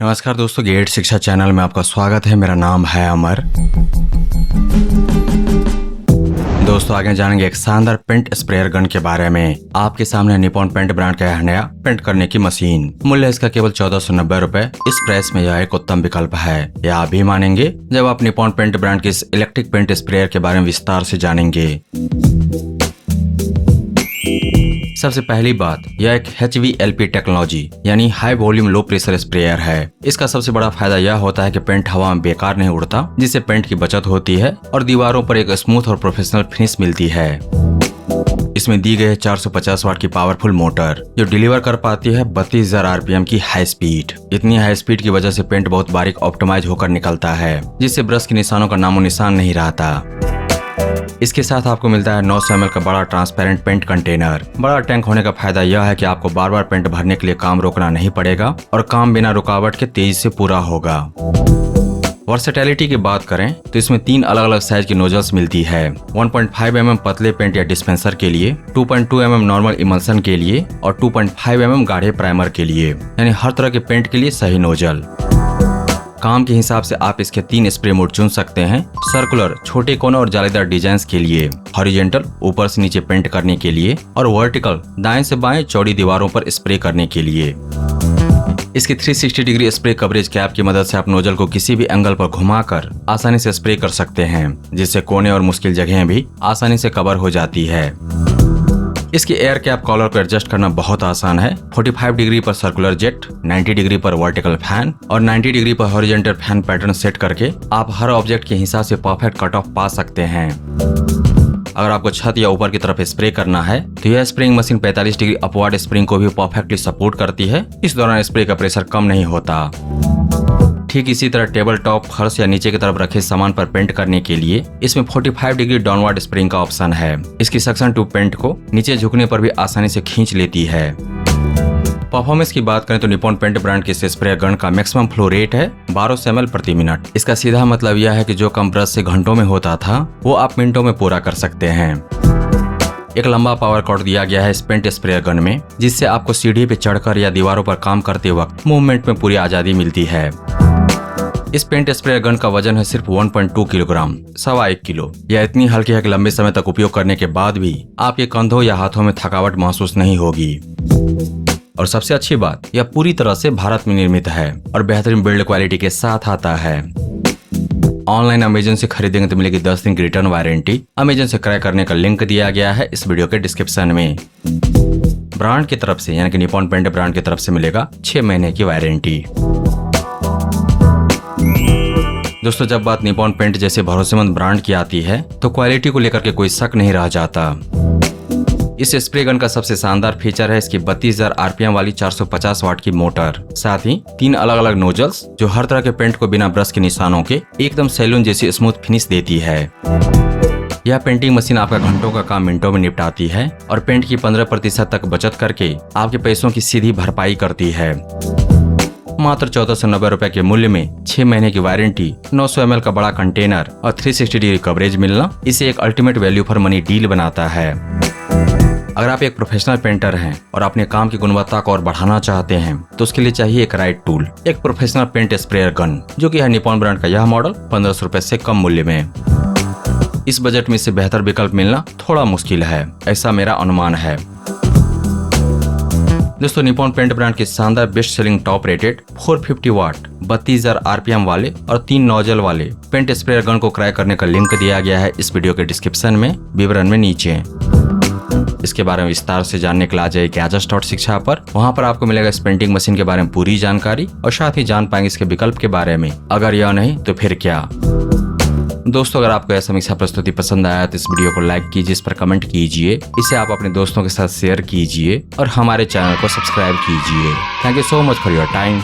नमस्कार दोस्तों, गेट शिक्षा चैनल में आपका स्वागत है। मेरा नाम है अमर। दोस्तों आगे जानेंगे एक शानदार पेंट स्प्रेयर गन के बारे में। आपके सामने निपॉन पेंट ब्रांड का यह नया पेंट करने की मशीन। मूल्य इसका केवल 1490 रुपए। इस प्राइस में यह एक उत्तम विकल्प है, यह आप भी मानेंगे जब आप निपॉन पेंट ब्रांड के इस इलेक्ट्रिक पेंट स्प्रेयर के बारे में विस्तार से जानेंगे। सबसे पहली बात, यह एक HVLP टेक्नोलॉजी यानी high volume low pressure sprayer है। इसका सबसे बड़ा फायदा यह होता है कि पेंट हवा में बेकार नहीं उड़ता, जिससे पेंट की बचत होती है और दीवारों पर एक स्मूथ और प्रोफेशनल फिनिश मिलती है। इसमें दी गई है 450 वाट की पावरफुल मोटर, जो डिलीवर कर पाती है 32,000 RPM की हाई स्पीड। इतनी हाई स्पीड की वजह से पेंट बहुत बारीक ऑप्टिमाइज होकर निकलता है, जिससे ब्रश के निशानों का नामो निशान नहीं रहता। इसके साथ आपको मिलता है 900 ml का बड़ा ट्रांसपेरेंट पेंट कंटेनर। बड़ा टैंक होने का फायदा यह है कि आपको बार बार पेंट भरने के लिए काम रोकना नहीं पड़ेगा और काम बिना रुकावट के तेजी से पूरा होगा। वर्सेटैलिटी की बात करें तो इसमें 3 अलग अलग साइज की नोजल्स मिलती है। 1.5 mm पतले पेंट या डिस्पेंसर के लिए, 2.2 mm नॉर्मल इमल्सन के लिए और 2.5 mm गाढ़े प्राइमर के लिए, यानी हर तरह के पेंट के लिए सही नोजल। काम के हिसाब से आप इसके 3 स्प्रे मोड चुन सकते हैं। सर्कुलर छोटे कोने और जालीदार डिजाइन के लिए, हॉरिजॉन्टल ऊपर से नीचे पेंट करने के लिए और वर्टिकल दाएं से बाएं चौड़ी दीवारों पर स्प्रे करने के लिए। इसकी 360 डिग्री स्प्रे कवरेज कैप की मदद से आप नोजल को किसी भी एंगल पर घुमाकर आसानी से स्प्रे कर सकते हैं, जिससे कोने और मुश्किल जगहें भी आसानी से कवर हो जाती है। इसकी एयर कैप कॉलर को एडजस्ट करना बहुत आसान है। 45 डिग्री पर सर्कुलर जेट, 90 डिग्री पर वर्टिकल फैन और 90 डिग्री पर हॉरिजॉन्टल फैन पैटर्न सेट करके आप हर ऑब्जेक्ट के हिसाब से परफेक्ट कट ऑफ पा सकते हैं। अगर आपको छत या ऊपर की तरफ स्प्रे करना है तो यह spring machine 45 degree upward spring को भी परफेक्टली सपोर्ट करती है। इस दौरान स्प्रे का प्रेशर कम नहीं होता। ठीक इसी तरह टेबल टॉप, फर्श या नीचे की तरफ रखे सामान पर पेंट करने के लिए इसमें 45 डिग्री डाउनवर्ड स्प्रिंग का ऑप्शन है। इसकी सक्शन ट्यूब पेंट को नीचे झुकने पर भी आसानी से खींच लेती है। परफॉर्मेंस की बात करें तो निपॉन पेंट ब्रांड के इस स्प्रे गन का मैक्सिमम फ्लो रेट है 1200 ml प्रति मिनट। इसका सीधा मतलब यह है कि जो काम ब्रश से घंटों में होता था वो आप मिनटों में पूरा कर सकते हैं। एक लंबा पावर कॉर्ड दिया गया है इस पेंट स्प्रे गन में, जिससे आपको सीढ़ी पे चढ़कर या दीवारों पर काम करते वक्त मूवमेंट में पूरी आजादी मिलती है। इस पेंट स्प्रे गन का वजन है सिर्फ 1.2 किलोग्राम, 1.25 किलो। यह इतनी हल्की है कि लंबे समय तक उपयोग करने के बाद भी आपके कंधों या हाथों में थकावट महसूस नहीं होगी। और सबसे अच्छी बात, यह पूरी तरह से भारत में निर्मित है और बेहतरीन बिल्ड क्वालिटी के साथ आता है। ऑनलाइन अमेजन से खरीदेंगे तो मिलेगी 10 दिन की रिटर्न वारंटी। अमेजन से क्रय करने का लिंक दिया गया है इस वीडियो के डिस्क्रिप्शन में। ब्रांड की तरफ से यानी कि निपॉन पेंट ब्रांड की तरफ से मिलेगा 6 महीने की वारंटी। दोस्तों जब बात निपॉन पेंट जैसे भरोसेमंद ब्रांड की आती है तो क्वालिटी को लेकर के कोई शक नहीं रह जाता। इस स्प्रे गन का सबसे शानदार फीचर है इसकी 32,000 RPM वाली 450 वाट की मोटर, साथ ही 3 अलग अलग नोजल्स जो हर तरह के पेंट को बिना ब्रश के निशानों के एकदम सैलून जैसी स्मूथ फिनिश देती है। यह पेंटिंग मशीन आपका घंटों का काम मिनटों में निपटाती है और पेंट की 15% तक बचत करके आपके पैसों की सीधी भरपाई करती है। मात्र 1490 रुपए के मूल्य में 6 महीने की वारंटी, 900 ml का बड़ा कंटेनर और 360 डिग्री कवरेज मिलना इसे एक ultimate value for money deal बनाता है। अगर आप एक प्रोफेशनल पेंटर हैं और अपने काम की गुणवत्ता को और बढ़ाना चाहते हैं तो उसके लिए चाहिए एक राइट टूल, एक प्रोफेशनल पेंट स्प्रेयर गन, जो कि है निपॉन ब्रांड का यह मॉडल 1500 रुपए से कम मूल्य में। इस बजट में इससे बेहतर विकल्प मिलना थोड़ा मुश्किल है, ऐसा मेरा अनुमान है। दोस्तों निपॉन पेंट ब्रांड के शानदार बेस्ट सेलिंग टॉप रेटेड 450 वाट 32,000 RPM वाले और 3 नोजल वाले पेंट स्प्रेयर गन को क्रय करने का लिंक दिया गया है इस वीडियो के डिस्क्रिप्शन में, विवरण में नीचे। इसके बारे में विस्तार से जानने के लिए आ जाइए Gadgets.शिक्षा पर। वहां पर आपको मिलेगा इस पेंटिंग मशीन के बारे में पूरी जानकारी और साथ ही जान पाएंगे इसके विकल्प के बारे में। अगर यह नहीं तो फिर क्या। दोस्तों अगर आपको यह समीक्षा प्रस्तुति पसंद आया तो इस वीडियो को लाइक कीजिए, इस पर कमेंट कीजिए, इसे आप अपने दोस्तों के साथ शेयर कीजिए और हमारे चैनल को सब्सक्राइब कीजिए। Thank you so much for your time.